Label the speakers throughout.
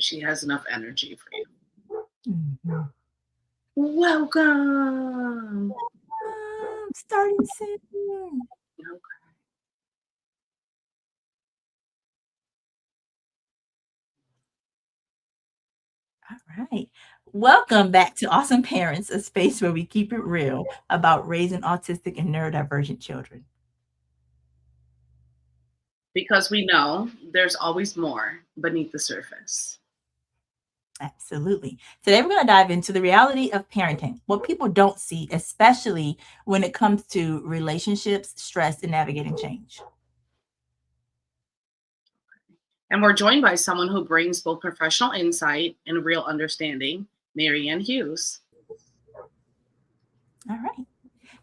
Speaker 1: She has enough energy for you.
Speaker 2: Mm-hmm.
Speaker 1: Welcome.
Speaker 2: Starting soon. All right. Welcome back to Awesome Parents, a space where we keep it real about raising autistic and neurodivergent children.
Speaker 1: Because we know there's always more beneath the surface.
Speaker 2: Absolutely. Today, we're going to dive into the reality of parenting, what people don't see, especially when it comes to relationships, stress, and navigating change.
Speaker 1: And we're joined by someone who brings both professional insight and real understanding, Marianne Hughes.
Speaker 2: All right.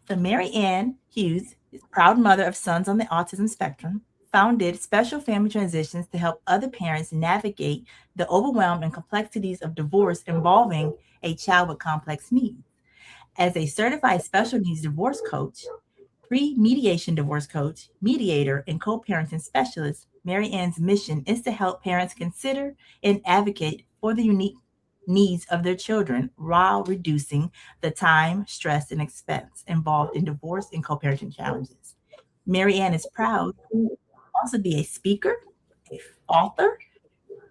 Speaker 2: So, Mary Ann Hughes is proud mother of sons on the autism spectrum, founded Special Family Transitions to help other parents navigate the overwhelm and complexities of divorce involving a child with complex needs. As a certified special needs divorce coach, pre-mediation divorce coach, mediator, and co-parenting specialist, Mary Ann's mission is to help parents consider and advocate for the unique needs of their children while reducing the time, stress, and expense involved in divorce and co-parenting challenges. Mary Ann is proud to also be a speaker, a author,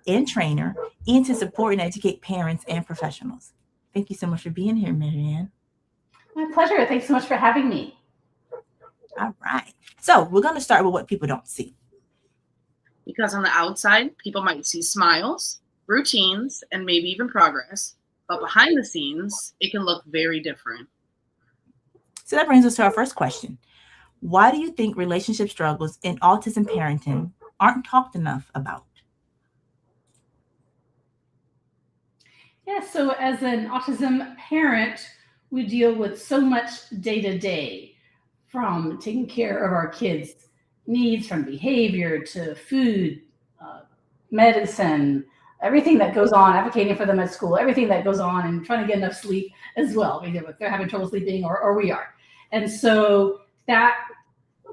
Speaker 2: and trainer, and to support and educate parents and professionals. Thank you so much for being here, Mary Ann.
Speaker 3: My pleasure. Thanks so much for having me.
Speaker 2: All right. So we're going to start with what people don't see.
Speaker 1: Because on the outside, people might see smiles, routines, and maybe even progress. But behind the scenes, it can look very different.
Speaker 2: So that brings us to our first question. Why do you think relationship struggles in autism parenting aren't talked enough about?
Speaker 3: Yeah, so as an autism parent, we deal with so much day to day, from taking care of our kids' needs, from behavior to food, uh, medicine, everything that goes on, advocating for them at school, everything that goes on, and trying to get enough sleep as well. Either if they're having trouble sleeping or we are. And so that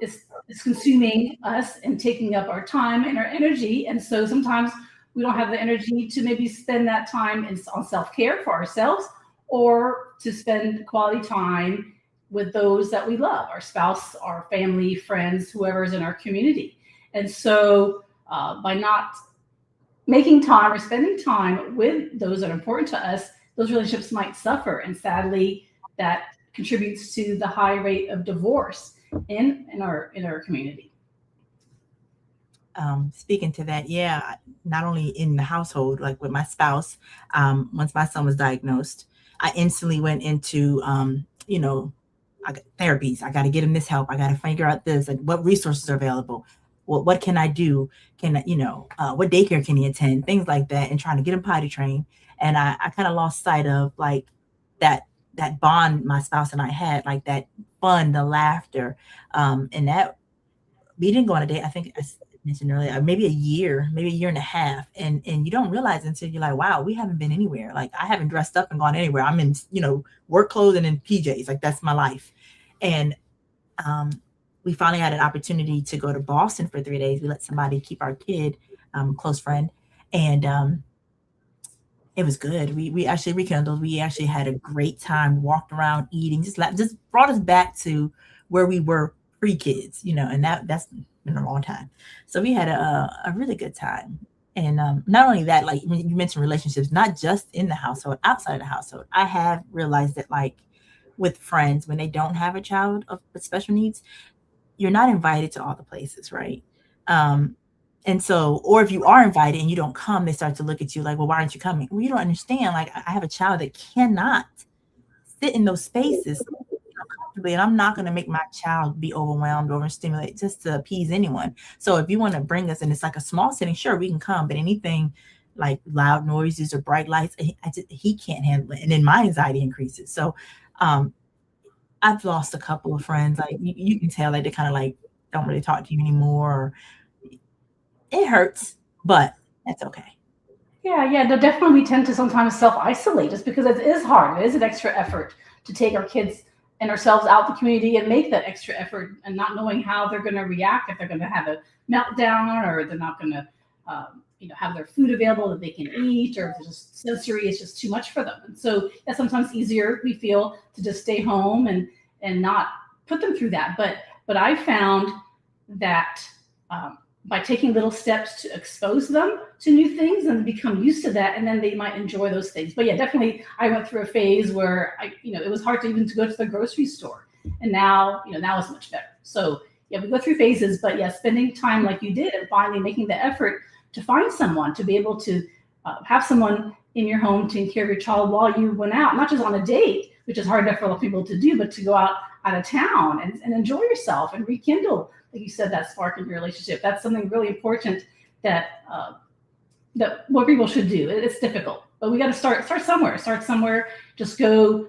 Speaker 3: is consuming us and taking up our time and our energy. And so sometimes we don't have the energy to maybe spend that time on self-care for ourselves, or to spend quality time with those that we love, our spouse, our family, friends, whoever's in our community. And so by not making time or spending time with those that are important to us, those relationships might suffer. And sadly, that contributes to the high rate of divorce in our community.
Speaker 2: Speaking to that, yeah, not only in the household, like with my spouse, once my son was diagnosed, I instantly went into, I got therapies. I got to get him this help. I got to figure out this, and what resources are available. What can I do? What daycare can he attend? Things like that, and trying to get him potty trained. And I kind of lost sight of like that that bond my spouse and I had, like that fun, the laughter, and that we didn't go on a date. I think I mentioned earlier, maybe maybe a year and a half, and you don't realize until you're like, wow, we haven't been anywhere. Like I haven't dressed up and gone anywhere. I'm in, work clothes and in PJs. Like that's my life. And um, we finally had an opportunity to go to Boston for 3 days. We let somebody keep our kid, close friend, and it was good. We actually rekindled. We actually had a great time. Walked around, eating, just brought us back to where we were pre kids, and that's been a long time. So we had a really good time. And not only that, like when you mentioned relationships, not just in the household, outside of the household, I have realized that like with friends, when they don't have a child with special needs, you're not invited to all the places, right? Um, and so, or if you are invited and you don't come, they start to look at you like, well, why aren't you coming? Well, you don't understand. Like, I have a child that cannot sit in those spaces comfortably, and I'm not going to make my child be overwhelmed or overstimulated just to appease anyone. So, if you want to bring us, and it's like a small setting, sure, we can come, but anything like loud noises or bright lights, he can't handle it. And then my anxiety increases. So, um, I've lost a couple of friends. Like you can tell, like they kind of like don't really talk to you anymore. It hurts, but that's okay.
Speaker 3: Yeah, yeah, no, definitely. We tend to sometimes self isolate just because it is hard. It is an extra effort to take our kids and ourselves out the community and make that extra effort, and not knowing how they're going to react, if they're going to have a meltdown or they're not going to, have their food available that they can eat, or if it's just sensory, it's just too much for them. And so that's sometimes easier, we feel, to just stay home and not put them through that. But I found that by taking little steps to expose them to new things and become used to that, and then they might enjoy those things. But yeah, definitely, I went through a phase where it was hard to even to go to the grocery store, and now it's much better. So yeah, we go through phases, but yeah, spending time like you did and finally making the effort to find someone to be able to have someone in your home taking care of your child while you went out, not just on a date, which is hard enough for a lot of people to do, but to go out of town and enjoy yourself and rekindle, like you said, that spark in your relationship. That's something really important that what people should do. It's difficult, but we got to start somewhere. Just go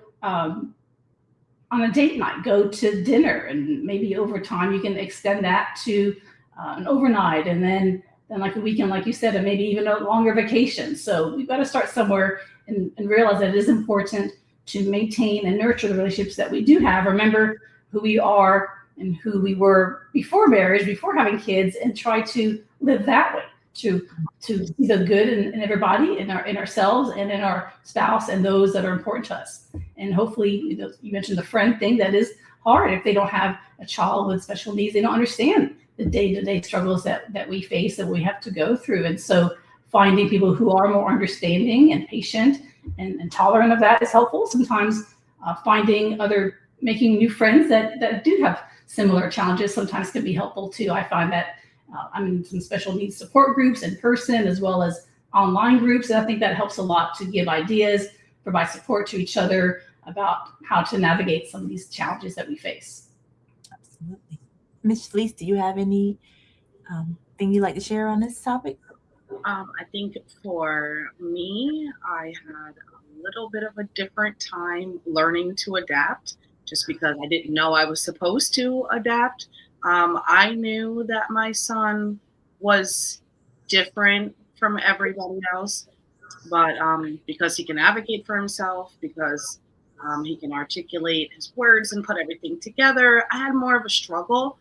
Speaker 3: on a date night, go to dinner, and maybe over time you can extend that to an overnight, and then like a weekend, like you said, and maybe even a longer vacation. So we've got to start somewhere and realize that it is important to maintain and nurture the relationships that we do have. Remember who we are and who we were before marriage, before having kids, and try to live that way, to see the good in everybody, in ourselves and in our spouse and those that are important to us. And hopefully, you mentioned the friend thing. That is hard. If they don't have a child with special needs, they don't understand the day-to-day struggles that we face, that we have to go through. And so finding people who are more understanding and patient and tolerant of that is helpful. Sometimes making new friends that do have similar challenges sometimes can be helpful too. I find that I'm in some special needs support groups in person as well as online groups. And I think that helps a lot to give ideas, provide support to each other about how to navigate some of these challenges that we face.
Speaker 2: Absolutely. Ms. Felice, do you have any thing you'd like to share on this topic?
Speaker 1: I think for me, I had a little bit of a different time learning to adapt, just because I didn't know I was supposed to adapt. I knew that my son was different from everybody else, but because he can advocate for himself, because he can articulate his words and put everything together, I had more of a struggle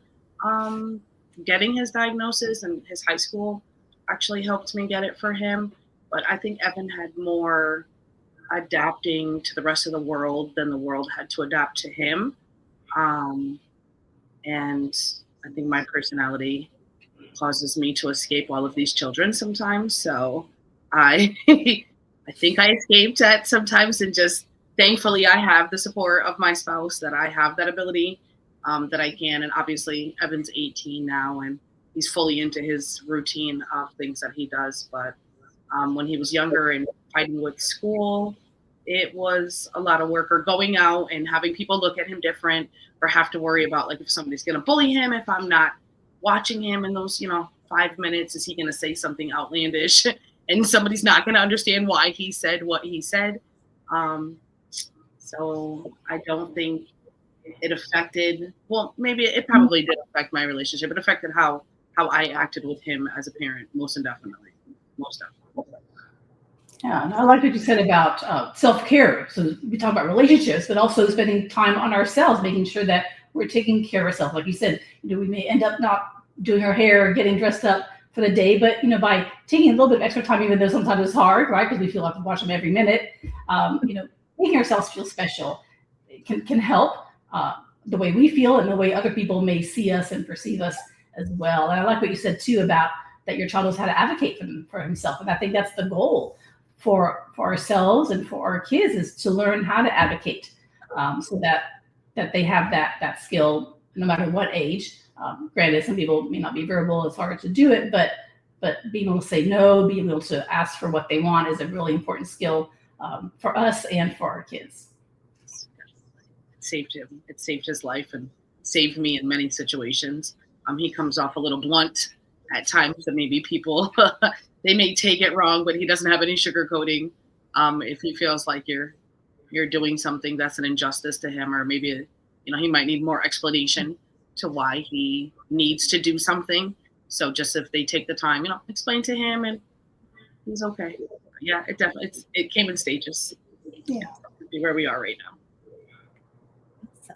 Speaker 1: getting his diagnosis, and his high school actually helped me get it for him. But I think Evan had more adapting to the rest of the world than the world had to adapt to him. And I think my personality causes me to escape all of these children sometimes. So I I think I escaped at sometimes, and just thankfully I have the support of my spouse, that I have that ability, that I can. And obviously Evan's 18 now, and he's fully into his routine of things that he does. But when he was younger and fighting with school, it was a lot of work, or going out and having people look at him different, or have to worry about, like, if somebody's going to bully him, if I'm not watching him in those, 5 minutes, is he going to say something outlandish and somebody's not going to understand why he said what he said. So I don't think it affected, well, maybe it probably did affect my relationship. It affected how I acted with him as a parent, most definitely.
Speaker 3: Yeah, and I like what you said about self-care. So we talk about relationships, but also spending time on ourselves, making sure that we're taking care of ourselves. Like you said, we may end up not doing our hair or getting dressed up for the day, but by taking a little bit of extra time, even though sometimes it's hard, right? Because we feel like we watch them every minute. Making ourselves feel special can help the way we feel and the way other people may see us and perceive us as well. And I like what you said too about that your child knows how to advocate for himself, and I think that's the goal for ourselves and for our kids, is to learn how to advocate, so that they have that skill no matter what age. Granted, some people may not be verbal; it's hard to do it, but being able to say no, being able to ask for what they want, is a really important skill for us and for our kids.
Speaker 1: It saved him. It saved his life and saved me in many situations. He comes off a little blunt at times, that maybe people they may take it wrong, but he doesn't have any sugarcoating. If he feels like you're doing something that's an injustice to him, or maybe he might need more explanation to why he needs to do something. So just if they take the time, explain to him, and he's okay. Yeah, it came in stages. Yeah, where we are right now.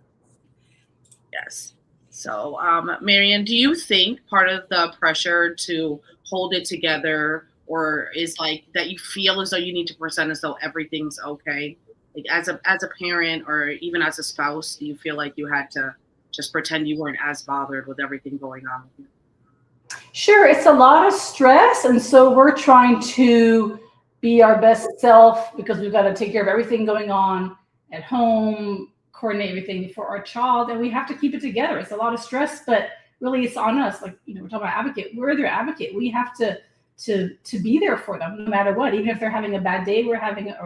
Speaker 1: Yes. So, Marianne, do you think part of the pressure to hold it together or is like that you feel as though you need to present as though everything's okay? Like as a parent or even as a spouse, do you feel like you had to just pretend you weren't as bothered with everything going on with you?
Speaker 3: Sure, it's a lot of stress, and so we're trying to be our best self because we've got to take care of everything going on at home, coordinate everything for our child, and we have to keep it together. It's a lot of stress, but really it's on us. Like, we're talking about advocate. We're their advocate. We have to be there for them no matter what. Even if they're having a bad day, or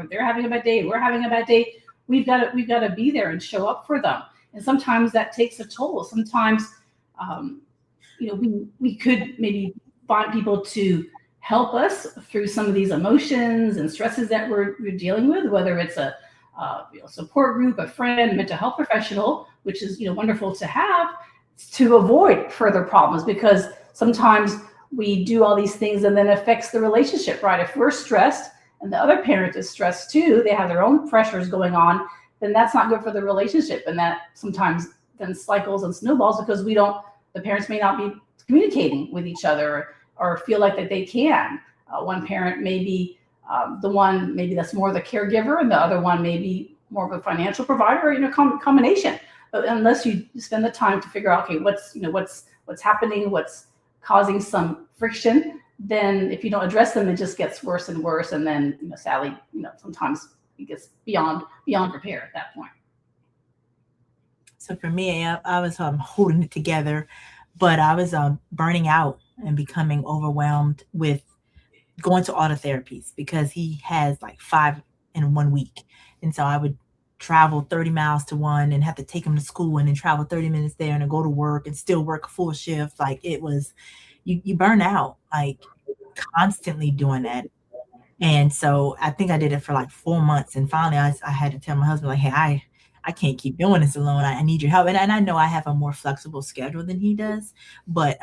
Speaker 3: they're having a bad day, we're having a bad day. We've got to be there and show up for them. And sometimes that takes a toll. Sometimes, we could maybe find people to help us through some of these emotions and stresses that we're dealing with, whether it's a support group, a friend, mental health professional, which is wonderful to have to avoid further problems, because sometimes we do all these things and then it affects the relationship, right? If we're stressed and the other parent is stressed too, they have their own pressures going on, then that's not good for the relationship. And that sometimes then cycles and snowballs because the parents may not be communicating with each other or feel like that they can. One parent may be the one maybe that's more the caregiver, and the other one may be more of a financial provider, combination. But unless you spend the time to figure out, okay, what's happening, what's causing some friction, then if you don't address them, it just gets worse and worse. And then, sadly, sometimes it gets beyond repair at that point.
Speaker 2: So for me, I was holding it together, but I was burning out and becoming overwhelmed with going to all the therapies because he has like 5 in 1 week. And so I would travel 30 miles to one and have to take him to school and then travel 30 minutes there and then go to work and still work a full shift. Like it was, you burn out, like constantly doing that. And so I think I did it for like 4 months. And finally I had to tell my husband, like, hey, I can't keep doing this alone. I need your help. And I know I have a more flexible schedule than he does, but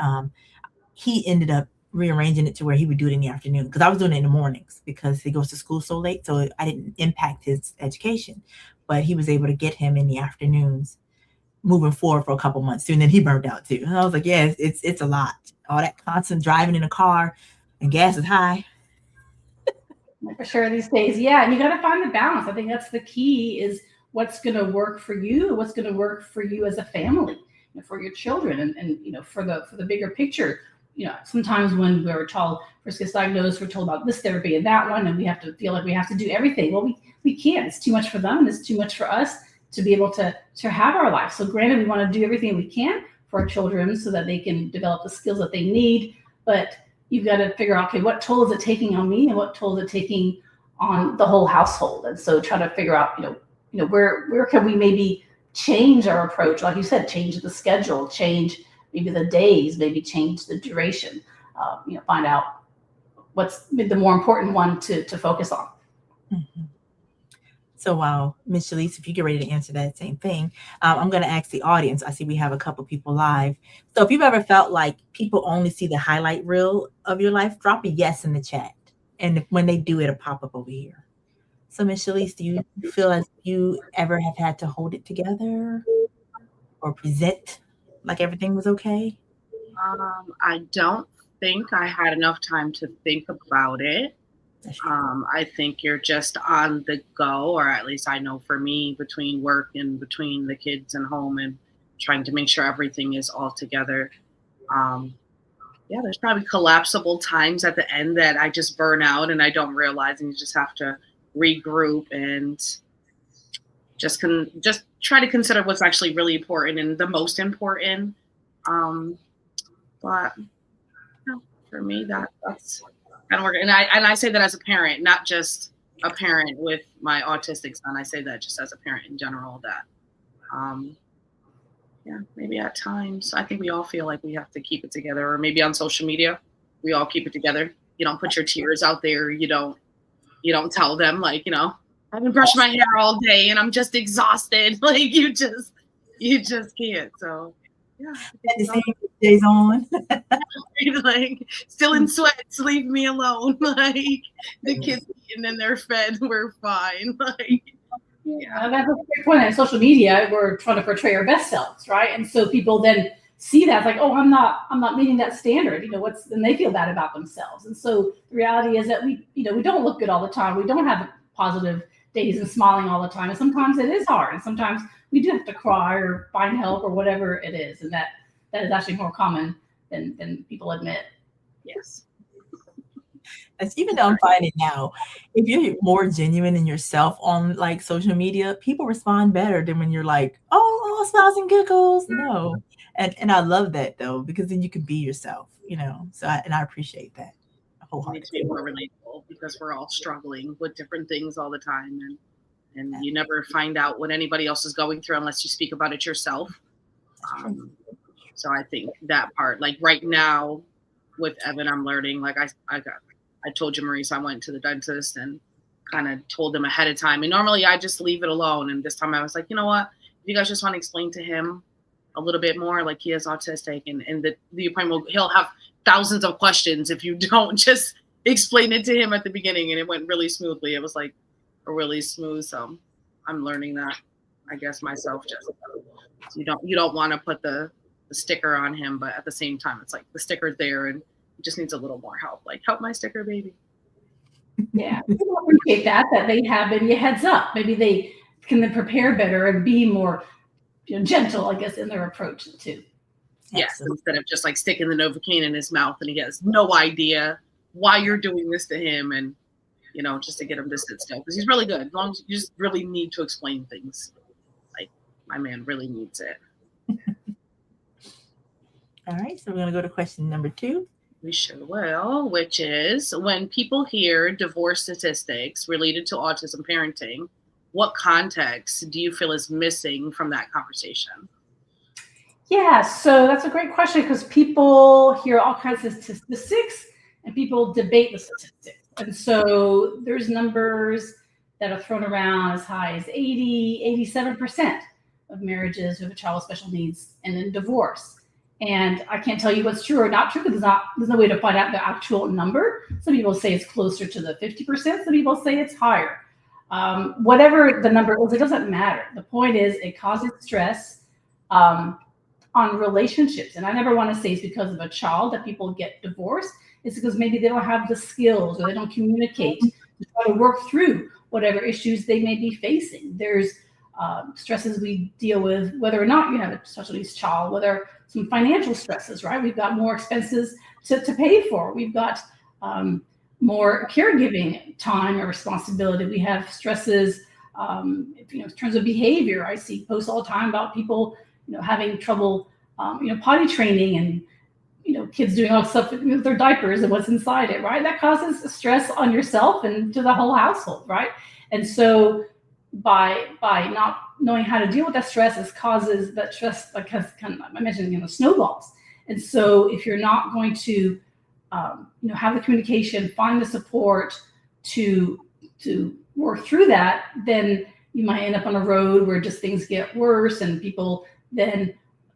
Speaker 2: he ended up rearranging it to where he would do it in the afternoon, because I was doing it in the mornings because he goes to school so late. So I didn't impact his education, but he was able to get him in the afternoons moving forward for a couple months too. And then he burned out too. And I was like, yeah, it's a lot. All that constant driving in a car and gas is high.
Speaker 3: For sure these days. Yeah. And you got to find the balance. I think that's the key, is what's going to work for you, what's going to work for you as a family, for your children, and for the bigger picture. Sometimes when our child first gets diagnosed, we're told about this therapy and that one, and we have to feel like we have to do everything. Well, we can't. It's too much for them, and it's too much for us to be able to have our life. So granted, we want to do everything we can for our children so that they can develop the skills that they need, but you've got to figure out, okay, what toll is it taking on me, and what toll is it taking on the whole household? And so try to figure out, where can we maybe change our approach? Like you said, change the schedule, change maybe the days, maybe change the duration, find out what's the more important one to focus on.
Speaker 2: Mm-hmm. So Ms. Shalise, if you get ready to answer that same thing, I'm going to ask the audience. I see we have a couple people live. So if you've ever felt like people only see the highlight reel of your life, drop a yes in the chat. And when they do, it'll pop up over here. So Ms. Shalise, do you feel as you ever have had to hold it together or present like everything was okay?
Speaker 1: I don't think I had enough time to think about it. I think you're just on the go, or at least I know for me, between work and between the kids and home and trying to make sure everything is all together. There's probably collapsible times at the end that I just burn out and I don't realize, and you just have to regroup and just try to consider what's actually really important and the most important. But for me, that's kind of working. And I say that as a parent, not just a parent with my autistic son. I say that just as a parent in general, that maybe at times I think we all feel like we have to keep it together, or maybe on social media, we all keep it together. You don't put your tears out there. You don't tell them, like, I've been brushing my hair all day and I'm just exhausted. Like you just can't. So yeah.
Speaker 2: Days on.
Speaker 1: Like still in sweats, leave me alone. Like the kids eating and they're fed, we're fine. Like
Speaker 3: that's a great point. On social media, we're trying to portray our best selves, right? And so people then see that, it's like, oh, I'm not meeting that standard. And they feel bad about themselves. And so the reality is that we don't look good all the time. We don't have positive days and smiling all the time. And sometimes it is hard. And sometimes we do have to cry or find help or whatever it is. And that is actually more common than people admit.
Speaker 1: Yes.
Speaker 2: As even though I'm finding now, if you're more genuine in yourself on like social media, people respond better than when you're like, oh, smiles and giggles. No. And I love that though, because then you can be yourself, So I appreciate that
Speaker 1: It
Speaker 2: wholeheartedly.
Speaker 1: makes me more relatable because we're all struggling with different things all the time, and you never find out what anybody else is going through unless you speak about it yourself. So I think that part, like right now with Evan, I'm learning. Like I told you, Maurice, I went to the dentist and kind of told him ahead of time. And normally I just leave it alone. And this time I was like, you know what? If you guys just want to explain to him a little bit more, like he is autistic, and the appointment, he'll have thousands of questions if you don't just explain it to him at the beginning. And it went really smoothly. It was like a really smooth. So I'm learning that, I guess, myself. Just you don't want to put the sticker on him, but at the same time, it's like the sticker's there and it just needs a little more help. Like, help my sticker, baby.
Speaker 3: Yeah, people appreciate that they have maybe a heads up. Maybe they can then prepare better and be more gentle, I guess, in their approach too.
Speaker 1: Yes, instead of just like sticking the Novocaine in his mouth and he has no idea why you're doing this to him, and just to get him to sit still, because he's really good. As long as you just really need to explain things, like my man really needs it.
Speaker 2: All right, so we're going to go to question number 2.
Speaker 1: We sure will, which is, when people hear divorce statistics related to autism parenting, what context do you feel is missing from that conversation?
Speaker 3: Yeah, so that's a great question, because people hear all kinds of statistics and people debate the statistics. And so there's numbers that are thrown around as high as 87% of marriages with a child with special needs and then divorce. And I can't tell you what's true or not true, because there's no way to find out the actual number. Some people say it's closer to the 50%. Some people say it's higher. Whatever the number is, it doesn't matter. The point is, it causes stress on relationships. And I never want to say it's because of a child that people get divorced. It's because maybe they don't have the skills, or they don't communicate to try to work through whatever issues they may be facing. There's stresses we deal with, whether or not you have a special needs child, whether some financial stresses, right? We've got more expenses to pay for. We've got more caregiving time or responsibility. We have stresses, in terms of behavior. I see posts all the time about people, having trouble, potty training, and kids doing all stuff with their diapers and what's inside it, right? That causes stress on yourself and to the whole household, right? And so by not knowing how to deal with that stress, it causes that stress, like I mentioned, snowballs. And so if you're not going to have the communication, find the support to work through that, then you might end up on a road where just things get worse, and people then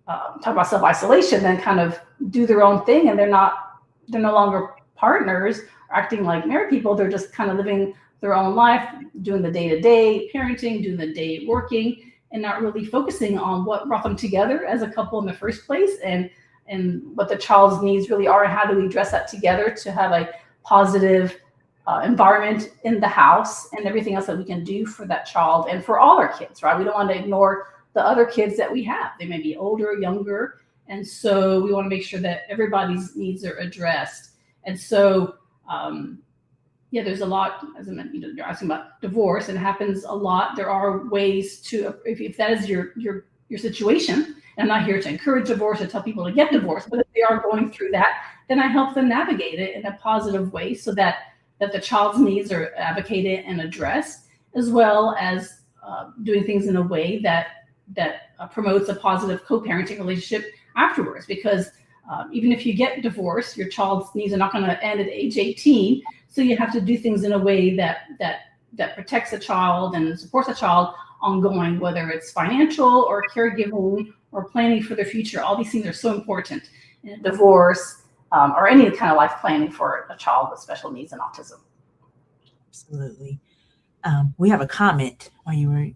Speaker 3: talk about self-isolation, then kind of do their own thing, and they're no longer partners or acting like married people. They're just kind of living their own life, doing the day-to-day parenting, doing the day working, and not really focusing on what brought them together as a couple in the first place, and what the child's needs really are, and how do we address that together to have a positive environment in the house, and everything else that we can do for that child and for all our kids, right? We don't want to ignore the other kids that we have. They may be older, younger, and so we want to make sure that everybody's needs are addressed. And so, there's a lot, as I mentioned, you're asking about divorce, and it happens a lot. There are ways to, if that is your situation, and I'm not here to encourage divorce or tell people to get divorced, but if they are going through that, then I help them navigate it in a positive way, so that the child's needs are advocated and addressed, as well as doing things in a way that promotes a positive co-parenting relationship afterwards. Because even if you get divorced, your child's needs are not going to end at age 18. So you have to do things in a way that protects a child and supports a child ongoing, whether it's financial or caregiving or planning for their future. All these things are so important in a divorce, or any kind of life planning for a child with special needs and autism.
Speaker 2: Absolutely. We have a comment while you were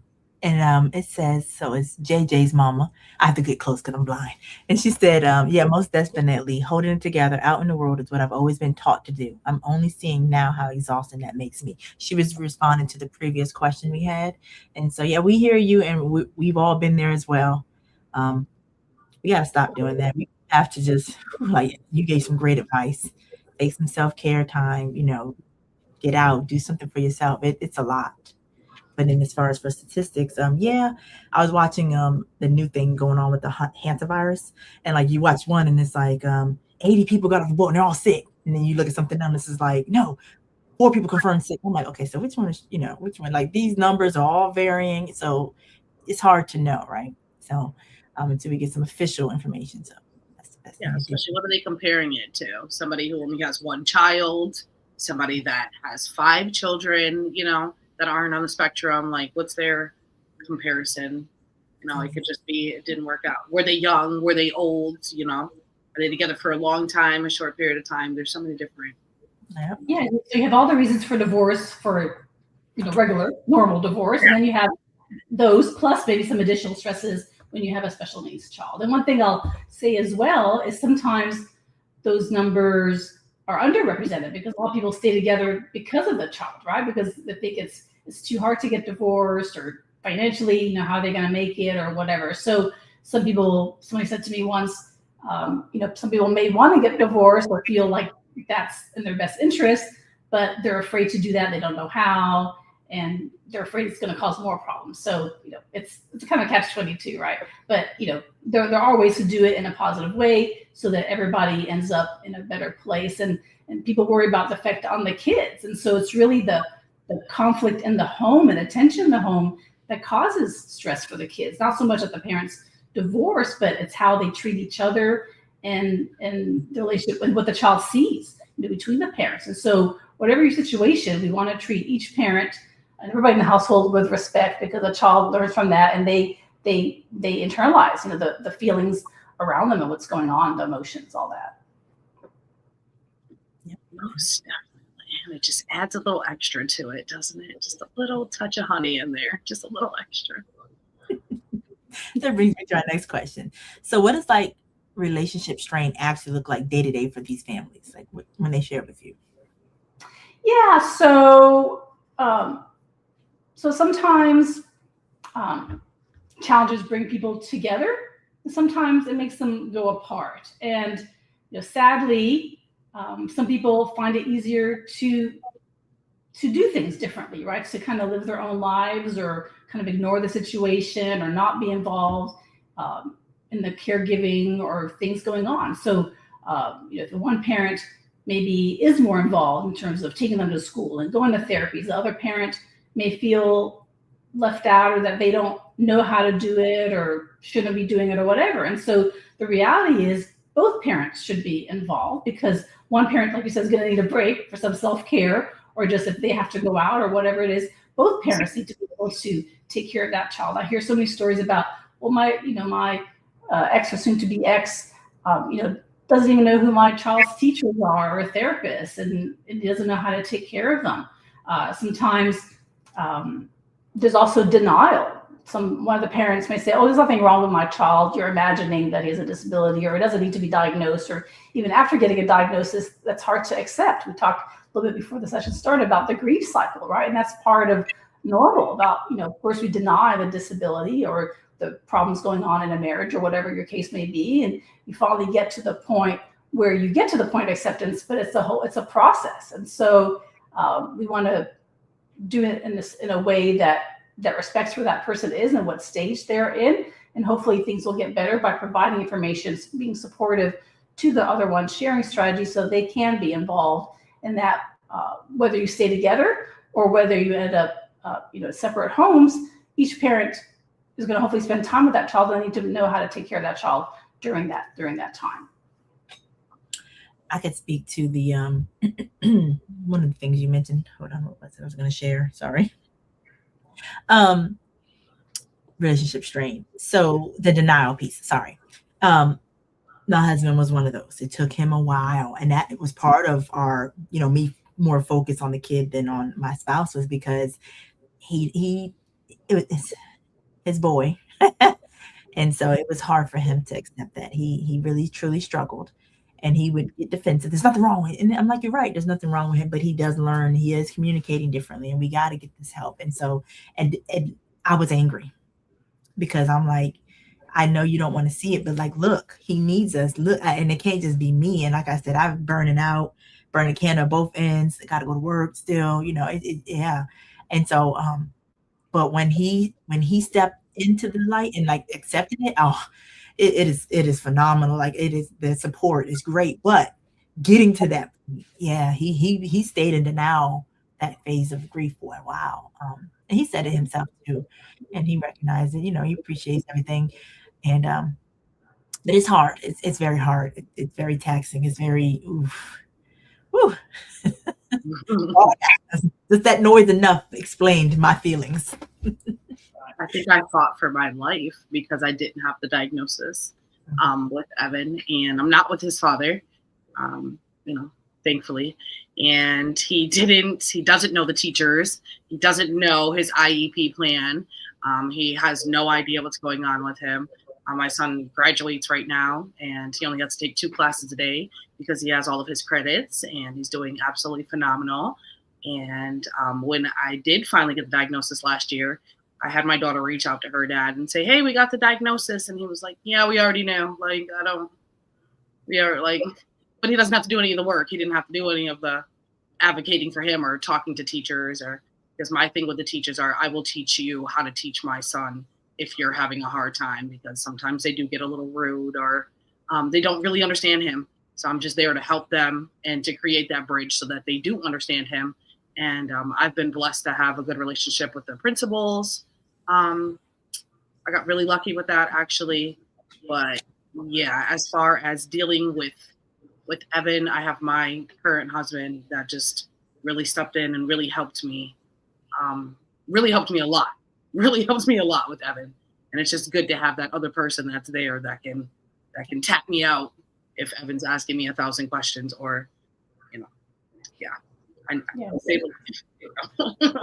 Speaker 2: And it says, so it's JJ's mama. I have to get close because I'm blind. And she said, yeah, most definitely holding it together out in the world is what I've always been taught to do. I'm only seeing now how exhausting that makes me. She was responding to the previous question we had. And so, yeah, we hear you, and we've all been there as well. Um, we got to stop doing that. We have to just, like, you gave some great advice. Take some self-care time, get out, do something for yourself. It's a lot. But then as far as for statistics, yeah, I was watching the new thing going on with the hantavirus, and like you watch one and it's like 80 people got off the boat and they're all sick. And then you look at something else, this is like, no, 4 people confirmed sick. I'm like, okay, so which one is, which one? Like these numbers are all varying. So it's hard to know, right? So until we get some official information. So that's
Speaker 1: Yeah, especially what are they comparing it to? Somebody who only has one child, somebody that has 5 children, that aren't on the spectrum. Like, what's their comparison? It could just be it didn't work out. Were they young? Were they old? Are they together for a long time, a short period of time? There's so many different.
Speaker 3: Yeah, so you have all the reasons for divorce for regular, normal divorce, and then you have those plus maybe some additional stresses when you have a special needs child. And one thing I'll say as well is sometimes those numbers are underrepresented because a lot of people stay together because of the child, right? Because they think it's too hard to get divorced, or financially, how are they going to make it, or whatever. So somebody said to me once, some people may want to get divorced or feel like that's in their best interest, but they're afraid to do that. They don't know how, and they're afraid it's going to cause more problems. So, it's kind of catch-22, right? But, there are ways to do it in a positive way so that everybody ends up in a better place. And people worry about the effect on the kids. And so it's really the conflict in the home and the tension in the home that causes stress for the kids. Not so much that the parents divorce, but it's how they treat each other and the relationship and what the child sees between the parents. And so whatever your situation, we want to treat each parent and everybody in the household with respect, because a child learns from that, and they internalize, the feelings around them and what's going on, the emotions, all that.
Speaker 1: Yep, most definitely. And it just adds a little extra to it, doesn't it? Just a little touch of honey in there, just a little extra.
Speaker 2: That brings me to our next question. So what does like relationship strain actually look like day to day for these families, like when they share with you?
Speaker 3: Yeah, so sometimes challenges bring people together, and sometimes it makes them go apart. And sadly, some people find it easier to do things differently, right? To kind of live their own lives, or kind of ignore the situation, or not be involved in the caregiving or things going on. So if the one parent maybe is more involved in terms of taking them to school and going to therapies, the other parent may feel left out, or that they don't know how to do it, or shouldn't be doing it, or whatever. And so the reality is both parents should be involved, because one parent, like you said, is going to need a break for some self-care, or just if they have to go out or whatever it is, both parents need to be able to take care of that child. I hear so many stories about, well, my ex, or soon to be ex, doesn't even know who my child's teachers are, or a therapist, and he doesn't know how to take care of them. Sometimes there's also denial. One of the parents may say, oh, there's nothing wrong with my child. You're imagining that he has a disability, or it doesn't need to be diagnosed, or even after getting a diagnosis, that's hard to accept. We talked a little bit before the session started about the grief cycle, right? And that's part of normal. About, of course, we deny the disability or the problems going on in a marriage, or whatever your case may be. And you finally get to the point where you get to the point of acceptance, but it's a process. And so we want to do it in a way that respects where that person is and what stage they're in. And hopefully things will get better by providing information, being supportive to the other one, sharing strategies so they can be involved in that, whether you stay together or whether you end up, separate homes. Each parent is going to hopefully spend time with that child, and they need to know how to take care of that child during that time.
Speaker 2: I could speak to the one of the things you mentioned. Hold on, what was it I was going to share? Sorry. Relationship strain. So the denial piece. Sorry. My husband was one of those. It took him a while, and that was part of our, me more focused on the kid than on my spouse, was because his boy. And so it was hard for him to accept that. He really truly struggled, and he would get defensive. There's nothing wrong with it. And I'm like, you're right, there's nothing wrong with him, but he does learn, he is communicating differently, and we got to get this help. And so, and I was angry because I'm like, I know you don't want to see it, but like, look, he needs us. Look, and it can't just be me. And like I said, I'm burning out, burning a candle at both ends. I got to go to work still, yeah. And so, but when he stepped into the light and like accepted it, oh, it is phenomenal. Like it is, the support is great, but getting to that, yeah, he stayed in denial that phase of grief for a while. And he said it himself too, and he recognized it. He appreciates everything, and but it's hard. It's very hard. It's very taxing. It's very oof. Whew. Oh, just that noise enough explained my feelings.
Speaker 1: I think I fought for my life because I didn't have the diagnosis with Evan, and I'm not with his father, thankfully. And he doesn't know the teachers. He doesn't know his IEP plan. He has no idea what's going on with him. My son graduates right now, and he only has to take 2 classes a day because he has all of his credits, and he's doing absolutely phenomenal. And when I did finally get the diagnosis last year, I had my daughter reach out to her dad and say, hey, we got the diagnosis. And he was like, yeah, we already knew. But he doesn't have to do any of the work. He didn't have to do any of the advocating for him or talking to teachers, because my thing with the teachers I will teach you how to teach my son if you're having a hard time, because sometimes they do get a little rude or they don't really understand him. So I'm just there to help them and to create that bridge so that they do understand him. And I've been blessed to have a good relationship with the principals. I got really lucky with that, actually. But yeah, as far as dealing with Evan, I have my current husband that just really stepped in and really helped me. Really helped me a lot. Really helps me a lot with Evan. And it's just good to have that other person that's there that can tap me out if Evan's asking me 1,000 questions or, yeah. I was able
Speaker 2: to get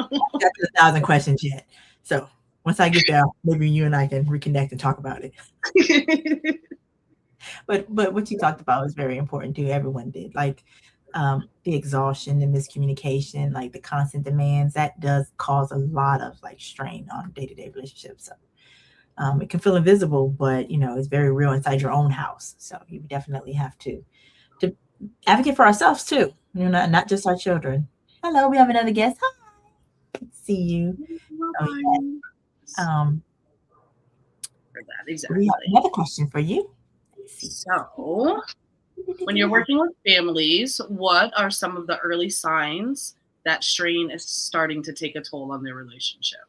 Speaker 2: 1,000 questions yet. So once I get there, maybe you and I can reconnect and talk about it. But what you talked about was very important too. Everyone did, like the exhaustion, the miscommunication, like the constant demands. That does cause a lot of like strain on day-to-day relationships. So it can feel invisible, but it's very real inside your own house. So you definitely have to advocate for ourselves too. Not just our children. Hello, we have another guest. Hi. See you.
Speaker 1: Exactly.
Speaker 2: We have another question for you.
Speaker 1: So, when you're working with families, what are some of the early signs that strain is starting to take a toll on their relationship?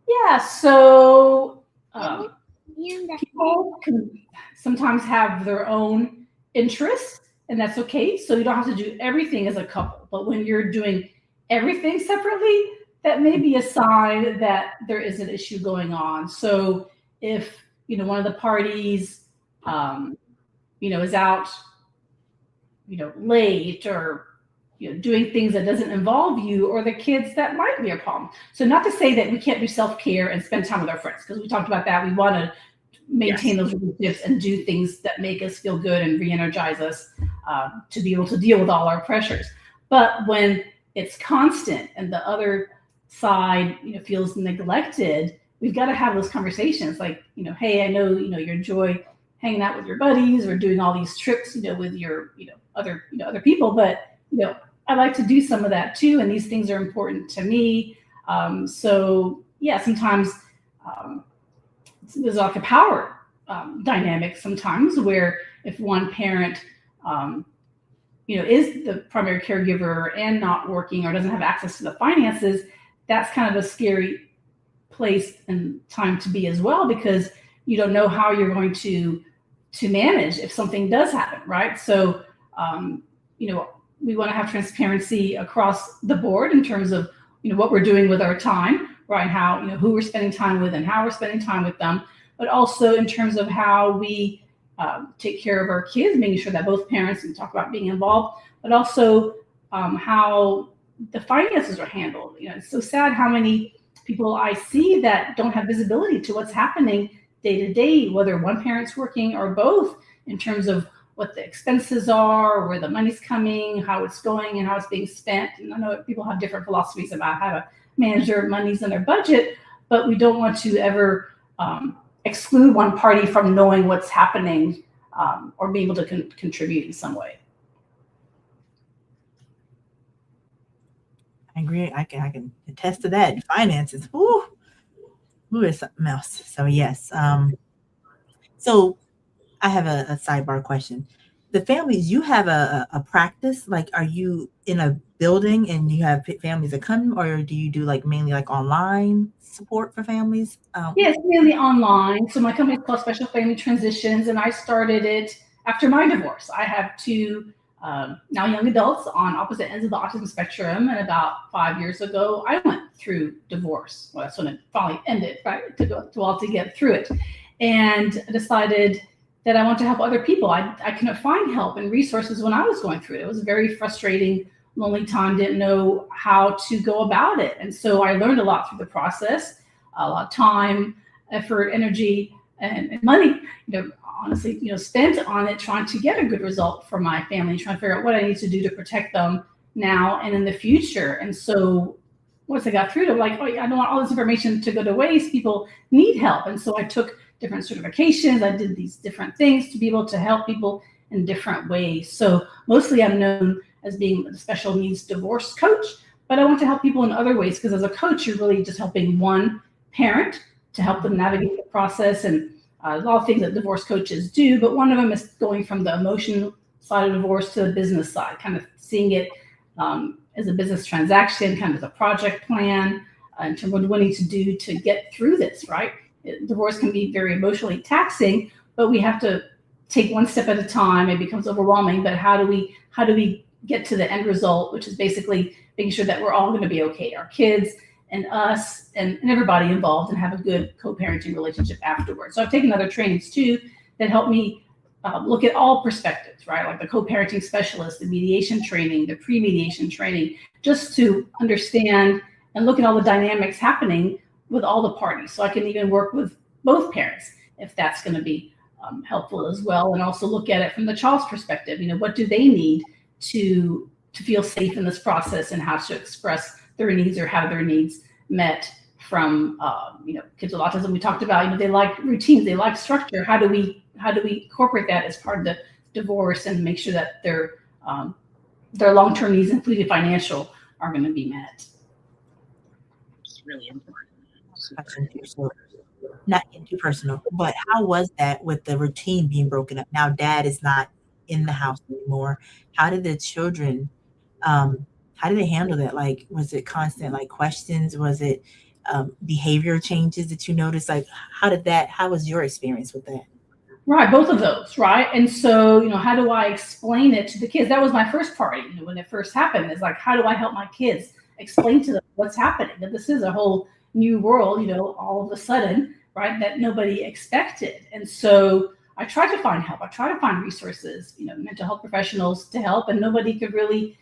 Speaker 3: Yeah, so people can sometimes have their own interests, and that's okay. So you don't have to do everything as a couple. But when you're doing everything separately, that may be a sign that there is an issue going on. So if one of the parties is out late or doing things that doesn't involve you or the kids, that might be a problem. So not to say that we can't do self-care and spend time with our friends, because we talked about that. We want to maintain those relationships and do things that make us feel good and re-energize us to be able to deal with all our pressures. But when it's constant and the other side feels neglected, we've got to have those conversations like, hey, I know you enjoy hanging out with your buddies or doing all these trips with your other people, but I like to do some of that too, and these things are important to me. So yeah, sometimes there's like a power dynamic sometimes where if one parent is the primary caregiver and not working or doesn't have access to the finances, that's kind of a scary place and time to be as well, because you don't know how you're going to manage if something does happen, right? So, we want to have transparency across the board in terms of, what we're doing with our time, right? And how, who we're spending time with and how we're spending time with them, but also in terms of how we take care of our kids, making sure that both parents, and talk about being involved, but also how the finances are handled. It's so sad how many people I see that don't have visibility to what's happening day to day, whether one parent's working or both, in terms of what the expenses are, where the money's coming, how it's going, and how it's being spent. And I know people have different philosophies about how to manage their monies and their budget, but we don't want to ever exclude one party from knowing what's happening or being able to contribute in some way.
Speaker 2: I agree. I can attest to that. Finances, whoo, is something else. So yes. So I have a sidebar question. The families, you have a practice, like, are you in a building and you have families that come, or do you do like mainly like online support for families?
Speaker 3: Yes, mainly online. So my company is called Special Family Transitions, and I started it after my divorce. I have two now young adults on opposite ends of the autism spectrum, and about 5 years ago, I went through divorce. Well, that's when it finally ended, right? It took a while to get through it, and I decided that I want to help other people. I couldn't find help and resources when I was going through it. It was a very frustrating, lonely time, didn't know how to go about it. And so I learned a lot through the process, a lot of time, effort, energy, and money, honestly, spent on it, trying to get a good result for my family, trying to figure out what I need to do to protect them now and in the future. And so once I got through to like, oh, I don't want all this information to go to waste. People need help. And so I took different certifications. I did these different things to be able to help people in different ways. So mostly I'm known as being a special needs divorce coach, but I want to help people in other ways, because as a coach, you're really just helping one parent to help them navigate the process. And a lot of things that divorce coaches do, but one of them is going from the emotional side of divorce to the business side, kind of seeing it as a business transaction, kind of as a project plan in terms of what we need to do to get through this, right? Divorce can be very emotionally taxing, but we have to take one step at a time. It becomes overwhelming, but how do we get to the end result, which is basically making sure that we're all going to be okay, our kids and us and everybody involved, and have a good co-parenting relationship afterwards. So I've taken other trainings too that help me look at all perspectives, right? Like the co-parenting specialist, the mediation training, the pre-mediation training, just to understand and look at all the dynamics happening with all the parties. So I can even work with both parents if that's going to be helpful as well. And also look at it from the child's perspective. What do they need to feel safe in this process, and how to express their needs or have their needs met from kids with autism. We talked about, they like routines, they like structure. How do we incorporate that as part of the divorce and make sure that their long-term needs, including financial, are going to be met?
Speaker 1: It's really important.
Speaker 2: So, not too personal, but how was that with the routine being broken up? Now dad is not in the house anymore. How did the children, how did they handle that? Like, was it constant like questions? Was it behavior changes that you noticed? Like, how was your experience with that?
Speaker 3: Right, both of those, right? And so, how do I explain it to the kids? That was my first part, when it first happened, is like, how do I help my kids explain to them what's happening? That this is a whole new world, all of a sudden, right, that nobody expected. And so I tried to find help. I tried to find resources, mental health professionals to help, and nobody could really,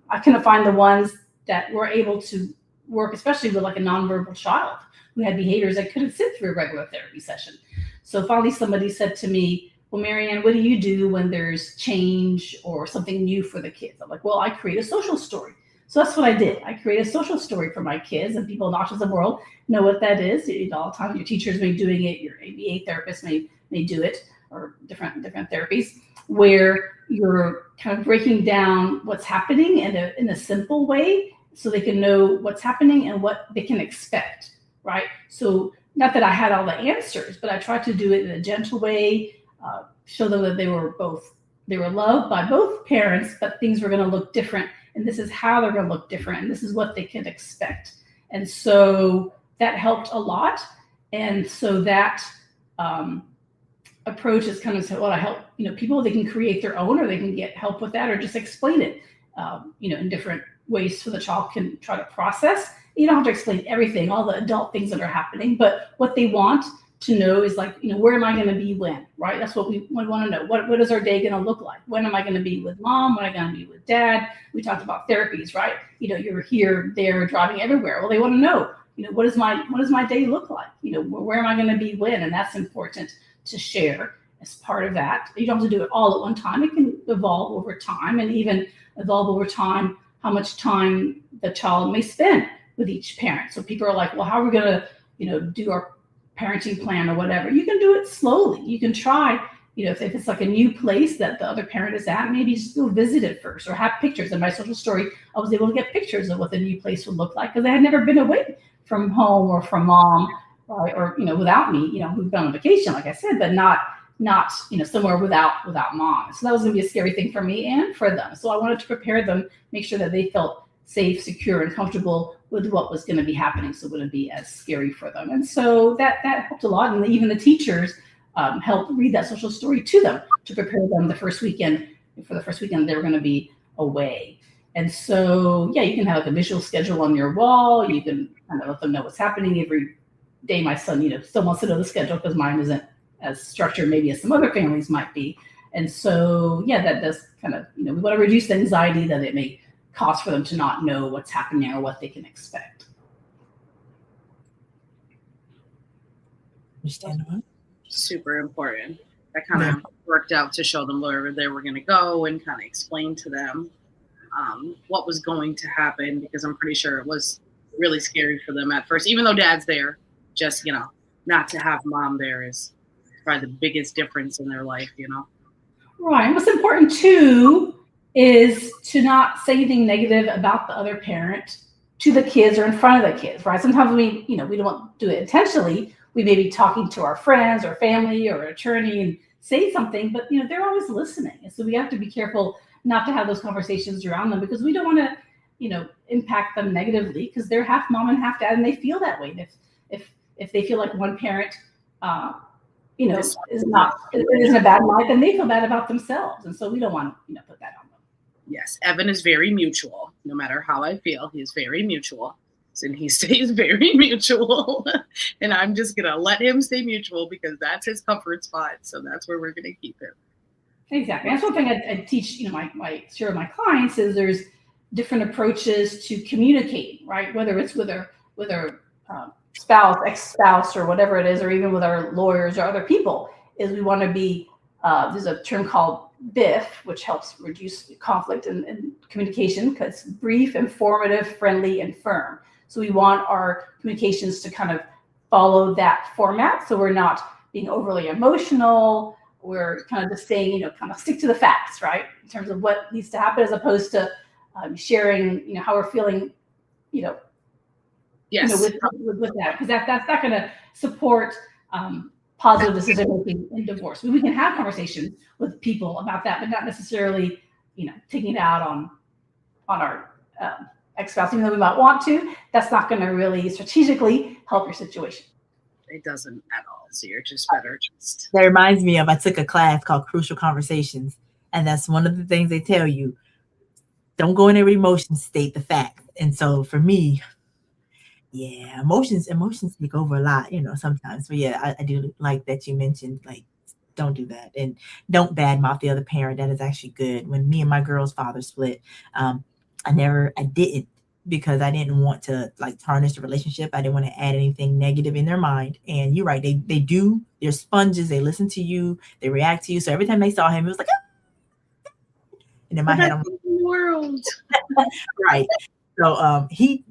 Speaker 3: I couldn't find the ones that were able to work, especially with like a nonverbal child who had behaviors that couldn't sit through a regular therapy session. So finally somebody said to me, well, Marianne, what do you do when there's change or something new for the kids? I'm like, well, I create a social story. So that's what I did. I created a social story for my kids, and people in the autism world know what that is. All the time, your teachers may be doing it, your ABA therapist may do it, or different therapies, where you're kind of breaking down what's happening in a simple way, so they can know what's happening and what they can expect, right? So not that I had all the answers, but I tried to do it in a gentle way, show them that they were loved by both parents, but things were going to look different. And this is how they're going to look different. And this is what they can expect. And so that helped a lot. And so that approach is kind of what I help, people, they can create their own, or they can get help with that, or just explain it, in different ways so the child can try to process. You don't have to explain everything, all the adult things that are happening, but what they want to know is like, where am I going to be when, right? That's what we want to know. What is our day going to look like? When am I going to be with mom? When am I going to be with dad? We talked about therapies, right? You're here, there, driving everywhere. Well, they want to know, what does my day look like? Where am I going to be when? And that's important to share as part of that. You don't have to do it all at one time. It can evolve over time, and even evolve over time how much time the child may spend with each parent. So people are like, well, how are we going to, do our parenting plan or whatever? You can do it slowly. You can try, if it's like a new place that the other parent is at, maybe just go visit it first or have pictures. In my social story, I was able to get pictures of what the new place would look like because I had never been away from home or from mom or without me. We've been on vacation, like I said, but not somewhere without mom. So that was going to be a scary thing for me and for them. So I wanted to prepare them, make sure that they felt safe, secure, and comfortable with what was going to be happening, so it wouldn't be as scary for them. And so that helped a lot. And even the teachers helped read that social story to them to prepare them for the first weekend they were going to be away. And so, yeah, you can have like a visual schedule on your wall. You can kind of let them know what's happening every day. My son, still wants to know the schedule because mine isn't as structured maybe as some other families might be. And so, yeah, that does kind of, we want to reduce the anxiety that it may cause for them to not know what's happening or what they can expect.
Speaker 2: Understandable.
Speaker 1: Super important. That kind of worked out to show them where they were going to go and kind of explain to them what was going to happen, because I'm pretty sure it was really scary for them at first, even though dad's there. Just, not to have mom there is probably the biggest difference in their life,
Speaker 3: Right. And what's important too is to not say anything negative about the other parent to the kids or in front of the kids, right? Sometimes we don't do it intentionally. We may be talking to our friends or family or attorney and say something, but they're always listening. And so we have to be careful not to have those conversations around them, because we don't want to, impact them negatively, because they're half mom and half dad, and they feel that way. And if they feel like one parent, isn't a bad life, then they feel bad about themselves. And so we don't want to, put that on them.
Speaker 1: Yes, Evan is very mutual. No matter how I feel, he's very mutual. And he stays very mutual. And I'm just going to let him stay mutual because that's his comfort spot. So that's where we're going to keep him.
Speaker 3: Exactly. That's one thing I teach, share my clients is there's different approaches to communicating, right? Whether it's with our spouse, ex-spouse, or whatever it is, or even with our lawyers or other people, is we want to be, there's a term called BIF, which helps reduce conflict and communication, because it's brief, informative, friendly, and firm. So we want our communications to kind of follow that format. So we're not being overly emotional. We're kind of just saying, kind of stick to the facts, right? In terms of what needs to happen, as opposed to sharing, how we're feeling,
Speaker 1: Yes.
Speaker 3: with that, because that's not going to support positive decision making in divorce. We can have conversations with people about that, but not necessarily, taking it out on our ex-spouse, even though we might want to. That's not going to really strategically help your situation.
Speaker 1: It doesn't at all. So you're just better just.
Speaker 2: That reminds me of, I took a class called Crucial Conversations, and that's one of the things they tell you. Don't go in every emotion, state the fact. And so for me, yeah, emotions take over a lot, sometimes. But yeah, I do like that you mentioned, like, don't do that, and don't badmouth the other parent. That is actually good. When me and my girl's father split, I didn't, because I didn't want to tarnish the relationship. I didn't want to add anything negative in their mind. And you're right, they do. They're sponges. They listen to you. They react to you. So every time they saw him, it was like, ah! And in my head, I'm like,
Speaker 1: world.
Speaker 2: Right. So him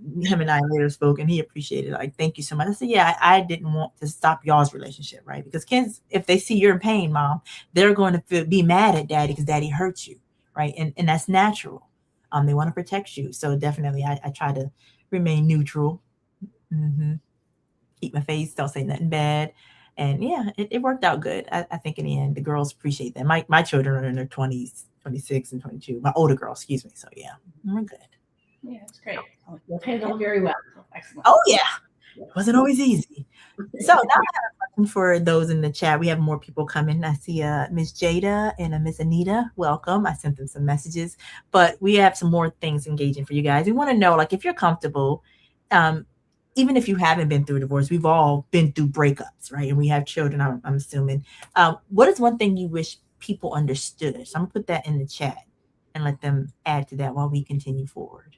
Speaker 2: and I later spoke, and he appreciated it. Like, thank you so much. I said, yeah, I didn't want to stop y'all's relationship, right? Because kids, if they see you're in pain, mom, they're going to be mad at daddy because daddy hurt you, right? And that's natural. They want to protect you. So definitely I try to remain neutral. Mm-hmm. Keep my face, don't say nothing bad. And yeah, it worked out good. I think in the end, the girls appreciate that. My children are in their 20s, 26 and 22. My older girls, excuse me. So yeah, we're good.
Speaker 3: Yeah, it's great. You'll handle very well. Excellent.
Speaker 2: Oh yeah. It wasn't always easy. So now I have a question for those in the chat. We have more people coming. I see Miss Jada and Miss Anita. Welcome. I sent them some messages, but we have some more things engaging for you guys. We want to know, if you're comfortable, even if you haven't been through a divorce, we've all been through breakups, right? And we have children, I'm assuming. What is one thing you wish people understood? So I'm gonna put that in the chat and let them add to that while we continue forward.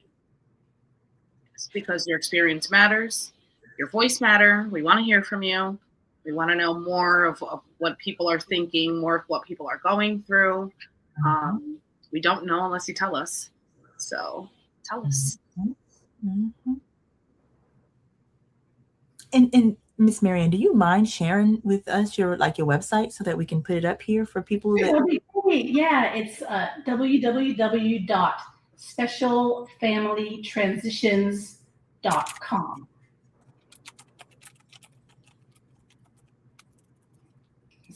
Speaker 1: Because your experience matters. your voice matter. We want to hear from you. We want to know more of what people are thinking, more of what people are going through. We don't know unless you tell us. So tell us.
Speaker 2: Mm-hmm. And Miss Marianne, do you mind sharing with us your website so that we can put it up here for people that?
Speaker 3: That'd be great. Yeah, it's www.specialfamilytransitions.com.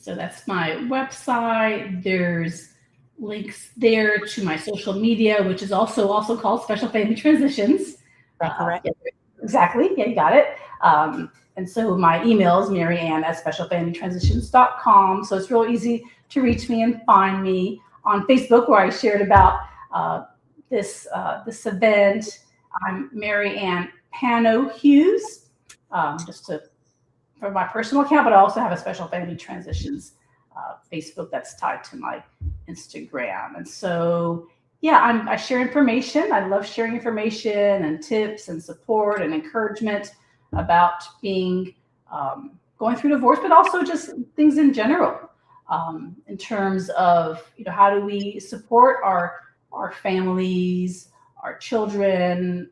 Speaker 3: So that's my website. There's links there to my social media, which is also called Special Family Transitions.
Speaker 2: Is that correct?
Speaker 3: Yeah, exactly. Yeah, you got it. And so my email is marianne@specialfamilytransitions.com. So it's real easy to reach me and find me on Facebook, where I shared about this event. I'm Marianne Pano Hughes, for my personal account, but I also have a Special Family Transitions Facebook that's tied to my Instagram. And so, yeah, I share information. I love sharing information and tips and support and encouragement about being going through divorce, but also just things in general, in terms of, how do we support our families, our children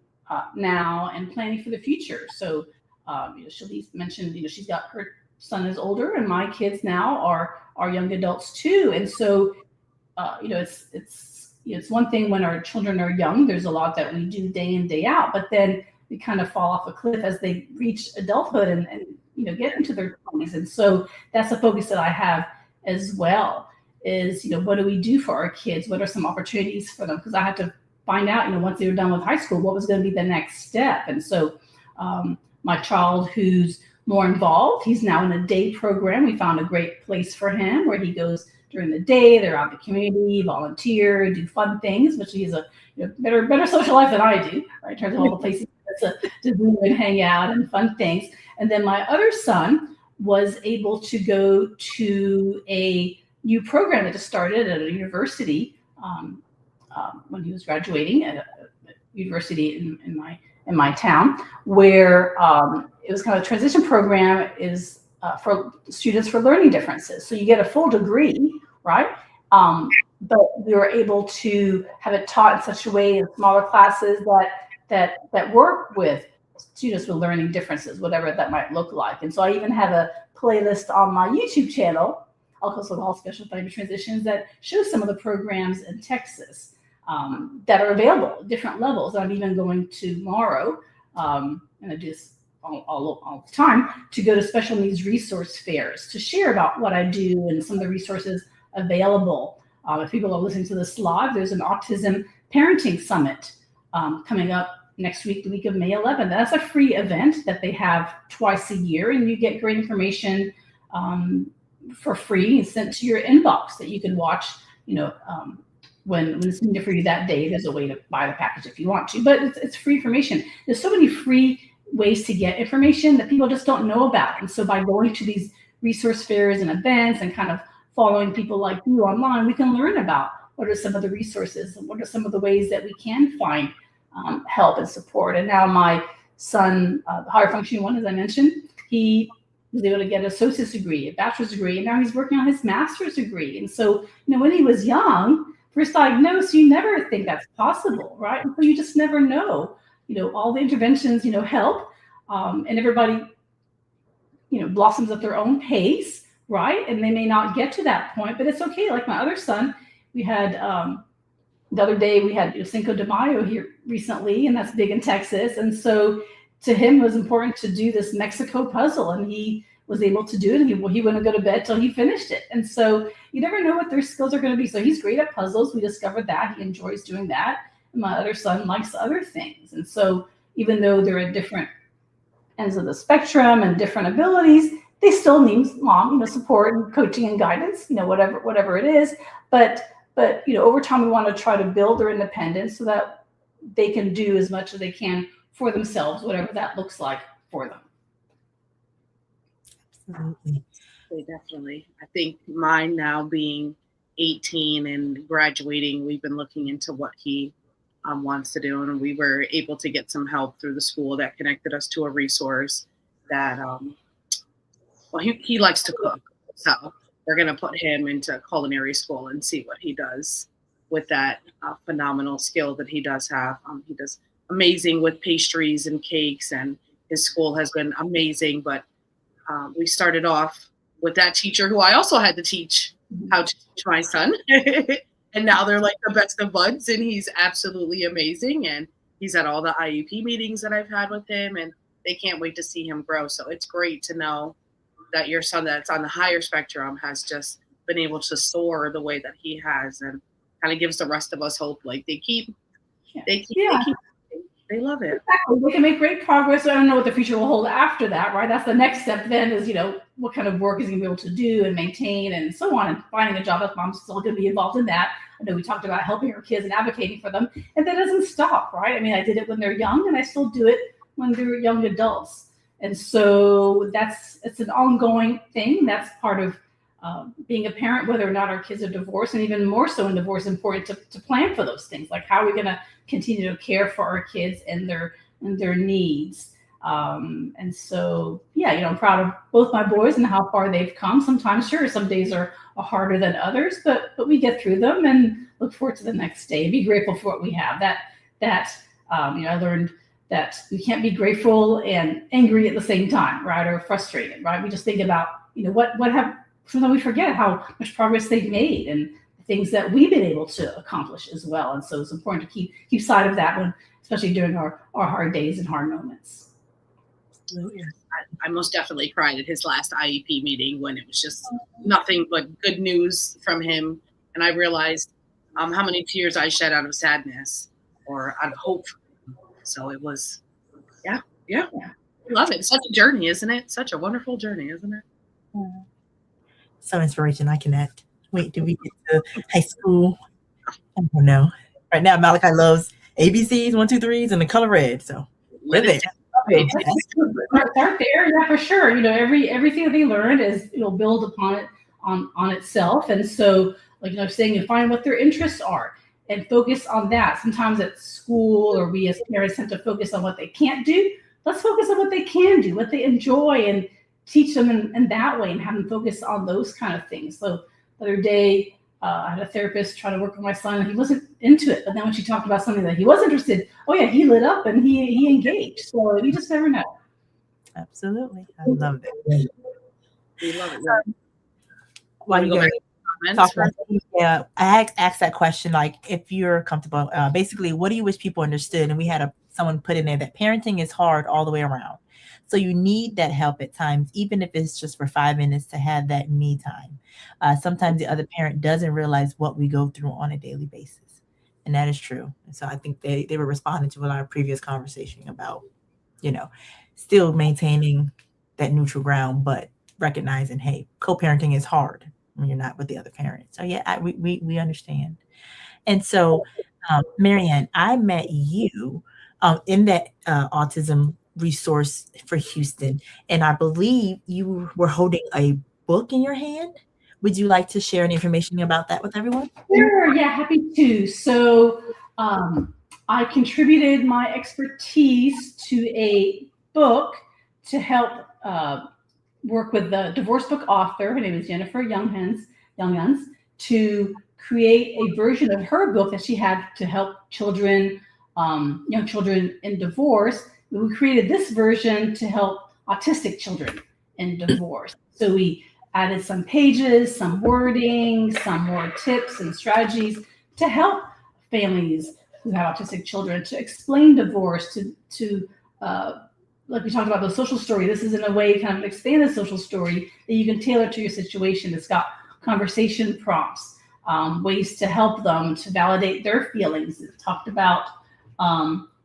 Speaker 3: now, and planning for the future. So, Shalise mentioned, she's got her son is older, and my kids now are young adults too. And so, it's one thing when our children are young. There's a lot that we do day in, day out, but then we kind of fall off a cliff as they reach adulthood and get into their 20s. And so that's a focus that I have as well. Is what do we do for our kids? What are some opportunities for them? Because I had to find out, once they were done with high school, what was going to be the next step. And so, my child who's more involved, he's now in a day program. We found a great place for him where he goes during the day. They're out in the community, volunteer, do fun things, which he has a better social life than I do, right? In terms of all the places to do and hang out and fun things. And then my other son was able to go to a new program that just started at a university when he was graduating at a university in my town, where it was kind of a transition program is for students for learning differences. So you get a full degree, right? But we were able to have it taught in such a way in smaller classes that work with students with learning differences, whatever that might look like. And so I even have a playlist on my YouTube channel, also called Special Family Transitions, that shows some of the programs in Texas that are available at different levels. I'm even going tomorrow, and I do this all the time, to go to special needs resource fairs to share about what I do and some of the resources available. If people are listening to this live, there's an autism parenting summit coming up next week, the week of May 11th. That's a free event that they have twice a year, and you get great information for free and sent to your inbox that you can watch, when it's needed for you that day. There's a way to buy the package if you want to, but it's free information. There's so many free ways to get information that people just don't know about. And so by going to these resource fairs and events and kind of following people like you online, we can learn about what are some of the resources and what are some of the ways that we can find help and support. And now my son, the higher functioning one, as I mentioned, he was able to get an associate's degree, a bachelor's degree, and now he's working on his master's degree. And so, when he was young, first diagnosed, you never think that's possible, right? And so you just never know. All the interventions, help, and everybody, blossoms at their own pace, right? And they may not get to that point, but it's okay. Like my other son, we had the other day we had Cinco de Mayo here recently, and that's big in Texas. And so to him, it was important to do this Mexico puzzle, and he was able to do it. And he wouldn't go to bed till he finished it. And so you never know what their skills are going to be. So he's great at puzzles. We discovered that he enjoys doing that. And my other son likes other things. And so even though they're at different ends of the spectrum and different abilities, they still need mom, support and coaching and guidance, whatever it is. But over time, we want to try to build their independence so that they can do as much as they can for themselves, whatever that looks like for them.
Speaker 2: Absolutely.
Speaker 1: Definitely. I think mine now being 18 and graduating, we've been looking into what he wants to do, and we were able to get some help through the school that connected us to a resource. that well, he likes to cook, so they're going to put him into culinary school and see what he does with that phenomenal skill that he does have. He does amazing with pastries and cakes, and his school has been amazing. But we started off with that teacher who I also had to teach how to teach my son. And now they're like the best of buds, and he's absolutely amazing. And he's at all the IEP meetings that I've had with him, and they can't wait to see him grow. So it's great to know that your son that's on the higher spectrum has just been able to soar the way that he has, and kind of gives the rest of us hope. Like they love it.
Speaker 3: Exactly. We can make great progress. I don't know what the future will hold after that, right? That's the next step then is, what kind of work is he going to be able to do and maintain and so on, and finding a job. That mom's still going to be involved in that. I know we talked about helping our kids and advocating for them, and that doesn't stop, right? I mean, I did it when they're young, and I still do it when they're young adults. And so it's an ongoing thing. That's part of being a parent, whether or not our kids are divorced, and even more so in divorce, important to plan for those things. Like, how are we going to continue to care for our kids and their needs? And so, I'm proud of both my boys and how far they've come. Sometimes, sure, some days are harder than others, but we get through them and look forward to the next day. Be grateful for what we have. I learned that we can't be grateful and angry at the same time, right? Or frustrated, right? We just think about, sometimes we forget how much progress they've made and the things that we've been able to accomplish as well. And so it's important to keep sight of that especially during our hard days and hard moments.
Speaker 1: I most definitely cried at his last IEP meeting when it was just nothing but good news from him. And I realized how many tears I shed out of sadness or out of hope. So it was, yeah. I love it. It's such a journey, isn't it? Such a wonderful journey, isn't it?
Speaker 2: So inspiration. I connect. Wait, do we get to high school? I don't know. Right now, Malachi loves ABCs, 1, 2, 3s, and the color red. So we're there.
Speaker 3: Start there, yeah, for sure. Everything that they learned is build upon it on itself. And so, like I'm saying, you find what their interests are and focus on that. Sometimes at school, or we as parents tend to focus on what they can't do. Let's focus on what they can do, what they enjoy, and teach them in that way, and have them focus on those kind of things. So the other day, I had a therapist try to work with my son, and he wasn't into it. But then when she talked about something that he was interested, he lit up and he engaged. So you just never know.
Speaker 2: Absolutely. I love it.
Speaker 1: We love it.
Speaker 2: While you guys I asked that question, like, if you're comfortable, basically, what do you wish people understood? And we had someone put in there that parenting is hard all the way around. So you need that help at times, even if it's just for 5 minutes, to have that me time. Sometimes the other parent doesn't realize what we go through on a daily basis. And that is true. And so I think they were responding to our previous conversation about, still maintaining that neutral ground, but recognizing, hey, co-parenting is hard when you're not with the other parent. So we understand. And so, Marianne, I met you in that autism resource for Houston, and I believe you were holding a book in your hand. Would you like to share any information about that with everyone?
Speaker 3: Sure, yeah, happy to. So I contributed my expertise to a book to help work with the divorce book author. Her name is Jennifer Younghans, to create a version of her book that she had to help children, young children in divorce. We created this version to help autistic children in divorce. So we added some pages, some wording, some more tips and strategies to help families who have autistic children to explain divorce, to like we talked about the social story. This is in a way kind of expand the social story that you can tailor to your situation. It's got conversation prompts, ways to help them to validate their feelings. It talked about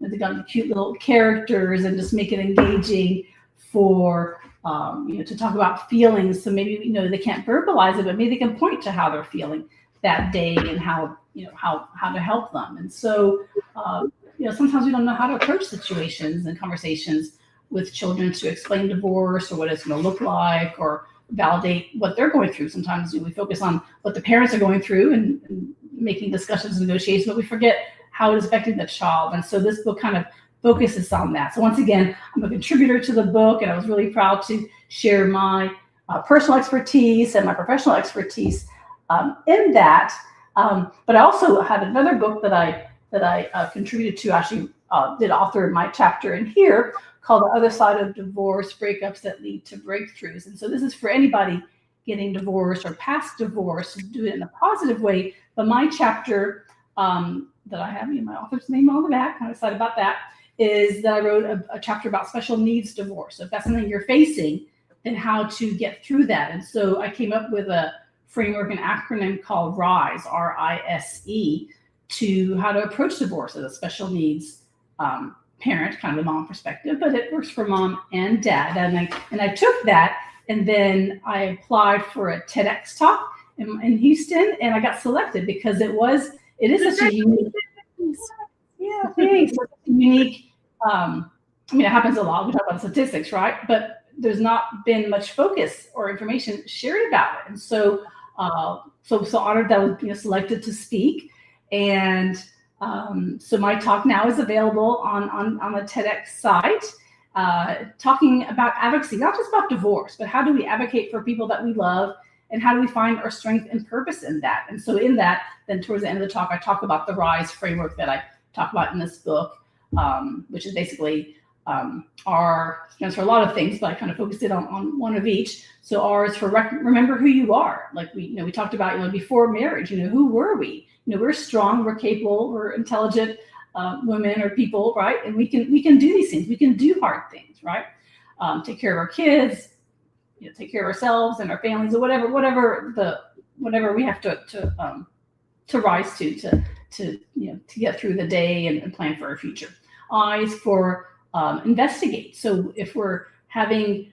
Speaker 3: they got the cute little characters and just make it engaging for to talk about feelings. So maybe they can't verbalize it, but maybe they can point to how they're feeling that day and how to help them. And so sometimes we don't know how to approach situations and conversations with children to explain divorce or what it's going to look like or validate what they're going through. Sometimes we focus on what the parents are going through and making discussions and negotiations, but we forget how it is affecting the child. And so this book kind of focuses on that. So once again, I'm a contributor to the book, and I was really proud to share my personal expertise and my professional expertise in that. But I also had another book that I contributed to, actually did author my chapter in here, called The Other Side of Divorce: Breakups That Lead to Breakthroughs. And so this is for anybody getting divorced or past divorce, do it in a positive way. But my chapter that I have, my author's name on the back, I'm excited about that, is that I wrote a chapter about special needs divorce. So if that's something you're facing, then how to get through that. And so I came up with a framework, an acronym called RISE, RISE, to how to approach divorce as a special needs parent, kind of the mom perspective, but it works for mom and dad. And I took that, and then I applied for a TEDx talk in Houston, and I got selected because it is such a unique, thanks. Unique. It happens a lot. We talk about statistics, right? But there's not been much focus or information shared about it, and so honored that I was selected to speak. And so my talk now is available on the TEDx site, talking about advocacy, not just about divorce, but how do we advocate for people that we love, and how do we find our strength and purpose in that. And so in that, then towards the end of the talk, I talk about the RISE framework that I talk about in this book, which is basically stands for a lot of things, but I kind of focused it on one of each. So R is for remember who you are. Like we talked about, before marriage, who were we? We're strong, we're capable, we're intelligent women or people, right? And we can do these things. We can do hard things, right? Take care of our kids, take care of ourselves and our families, or whatever we have to rise to get through the day and plan for our future. I is for investigate. So if we're having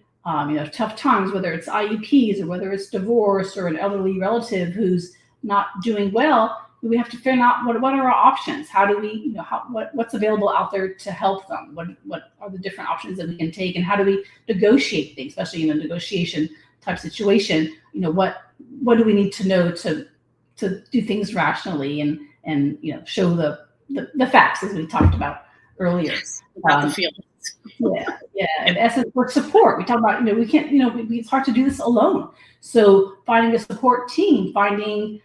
Speaker 3: tough times, whether it's IEPs or whether it's divorce or an elderly relative who's not doing well, we have to figure out what are our options. How do we, what's available out there to help them? What are the different options that we can take, and how do we negotiate things, especially in a negotiation type situation? What do we need to know to do things rationally and show the facts, as we talked about earlier.
Speaker 1: About the feelings.
Speaker 3: Yeah. And essence for support. We talk about, we can't, it's hard to do this alone. So finding a support team, finding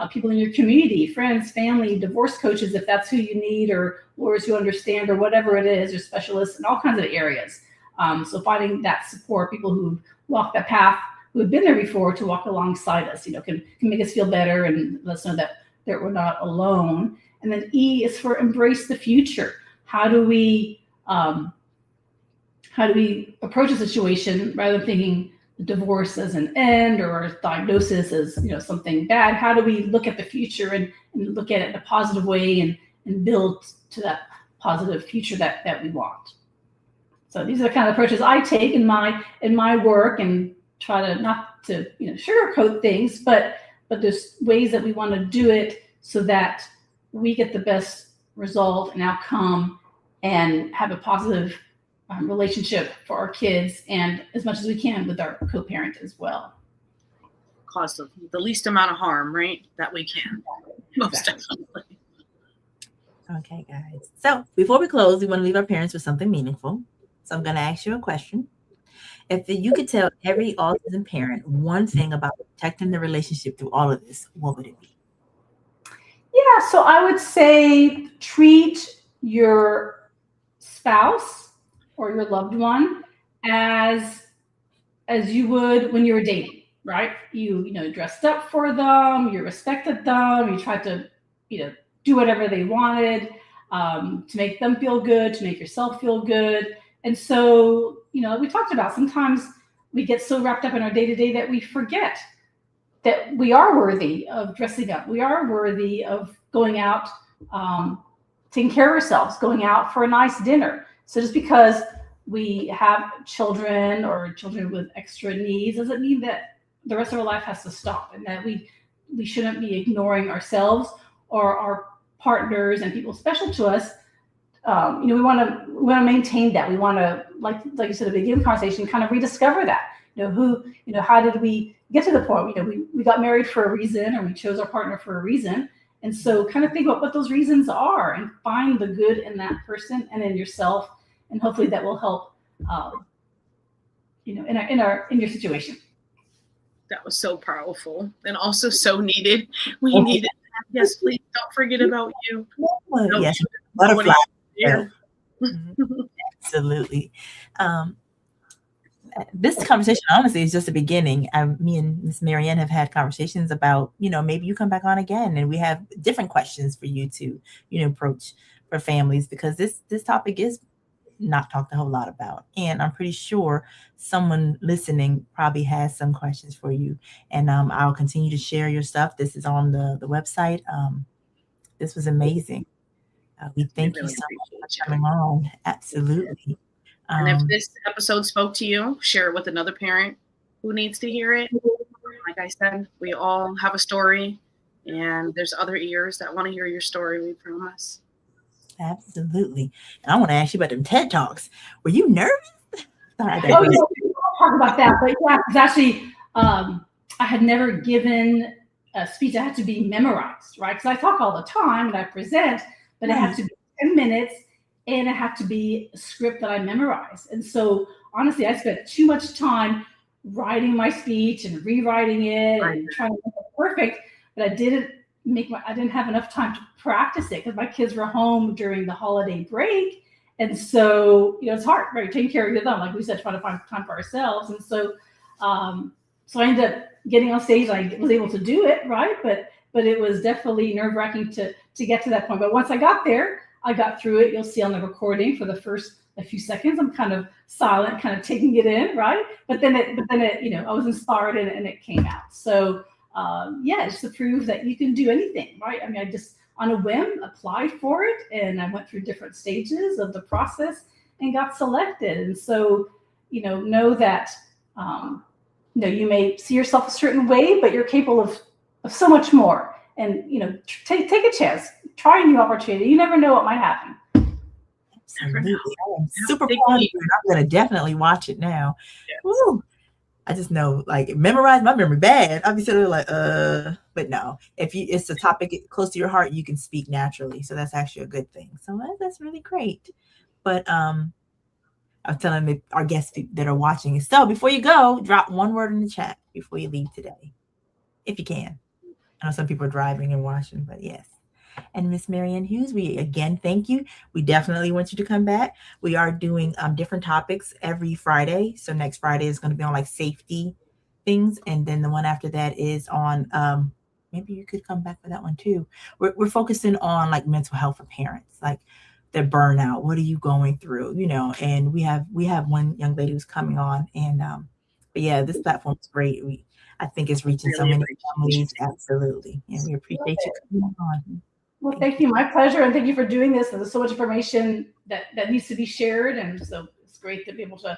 Speaker 3: people in your community, friends, family, divorce coaches, if that's who you need, or lawyers who understand, or whatever it is, or specialists in all kinds of areas. So finding that support, people who walk that path, who have been there before, to walk alongside us, can make us feel better and let us know that we're not alone. And then E is for embrace the future. How do we approach a situation rather than thinking divorce as an end or diagnosis as something bad? How do we look at the future and look at it in a positive way and build to that positive future that we want? So these are the kind of approaches I take in my work, and try to not to sugarcoat things, but there's ways that we want to do it so that we get the best result and outcome and have a positive relationship for our kids, and as much as we can with our co-parent as well.
Speaker 1: Cause the least amount of harm, right? That we can. Most definitely.
Speaker 2: Okay, guys. So before we close, we want to leave our parents with something meaningful. So I'm going to ask you a question. If you could tell every autism parent one thing about protecting the relationship through all of this, what would it be?
Speaker 3: Yeah, so I would say treat your spouse or your loved one as you would when you were dating, right? You dressed up for them, you respected them, you tried to do whatever they wanted to make them feel good, to make yourself feel good. And so we talked about, sometimes we get so wrapped up in our day-to-day that we forget that we are worthy of dressing up. We are worthy of going out, taking care of ourselves, going out for a nice dinner. So just because we have children or children with extra needs doesn't mean that the rest of our life has to stop, and that we shouldn't be ignoring ourselves or our partners and people special to us. We want to maintain that. We want to, like you said at the beginning of the conversation, kind of rediscover that. How did we get to the point? We got married for a reason, or we chose our partner for a reason. And so kind of think about what those reasons are and find the good in that person and in yourself. And hopefully that will help, in your situation.
Speaker 1: That was so powerful and also so needed. We needed that. Yes, please don't forget about you.
Speaker 2: Yes, butterfly.
Speaker 1: Yeah.
Speaker 2: Absolutely. This conversation, honestly, is just the beginning. Me and Miss Marianne have had conversations about, maybe you come back on again and we have different questions for you to, approach for families, because this topic is not talked a whole lot about. And I'm pretty sure someone listening probably has some questions for you. And I'll continue to share your stuff. This is on the website. This was amazing. We thank you so much for coming on. Absolutely.
Speaker 1: And if this episode spoke to you, share it with another parent who needs to hear it. Like I said, we all have a story, and there's other ears that want to hear your story, we promise.
Speaker 2: Absolutely. And I want to ask you about them TED Talks. Were you nervous?
Speaker 3: I'll talk about that. But yeah, it's actually, I had never given a speech that had to be memorized, right? Because I talk all the time and I present, but it had to be 10 minutes. And it had to be a script that I memorized. And so honestly, I spent too much time writing my speech and rewriting it and trying to make it perfect, but I didn't have enough time to practice it because my kids were home during the holiday break. And so, it's hard, right? Taking care of them, like we said, trying to find time for ourselves. And so, so I ended up getting on stage. I was able to do it, right? But it was definitely nerve-wracking to get to that point. But once I got there, I got through it. You'll see on the recording for the first a few seconds, I'm kind of silent, kind of taking it in, right? But then it, I was inspired and it came out. So just to prove that you can do anything, right? I mean, I just on a whim applied for it, and I went through different stages of the process and got selected. And so, know that you may see yourself a certain way, but you're capable of so much more. And take a chance, try a new opportunity. You never know what might happen.
Speaker 2: Absolutely. I am super proud of you. I'm going to definitely watch it now. Yes. Woo. I just know, memorize my memory bad. I'll be sitting there but no, if it's a topic close to your heart, you can speak naturally. So that's actually a good thing. So that's really great. But I'm telling our guests that are watching, so before you go, drop one word in the chat before you leave today, if you can. I know some people are driving and watching, but yes. And Miss Marianne Hughes, we again thank you. We definitely want you to come back. We are doing different topics every Friday. So next Friday is going to be on safety things, and then the one after that is on maybe you could come back for that one too. We're focusing on mental health for parents, the burnout. What are you going through? And we have one young lady who's coming on, and but yeah, this platform is great. I think it's reaching so many families. Absolutely. And we appreciate you coming on.
Speaker 3: Well, thank you. My pleasure. And thank you for doing this. There's so much information that needs to be shared. And so it's great to be able to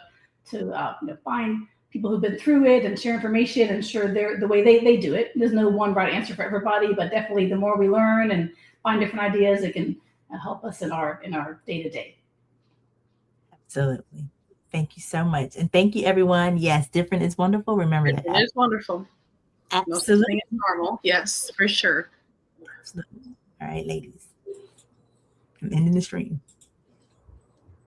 Speaker 3: find people who've been through it and share information and share the way they do it. There's no one right answer for everybody, but definitely the more we learn and find different ideas, it can help us in our day-to-day.
Speaker 2: Absolutely. Thank you so much. And thank you, everyone. Yes, different is wonderful. Remember that.
Speaker 1: It is wonderful.
Speaker 2: Absolutely.
Speaker 1: No normal. Yes, for sure.
Speaker 2: Absolutely. All right, ladies. I'm ending the stream.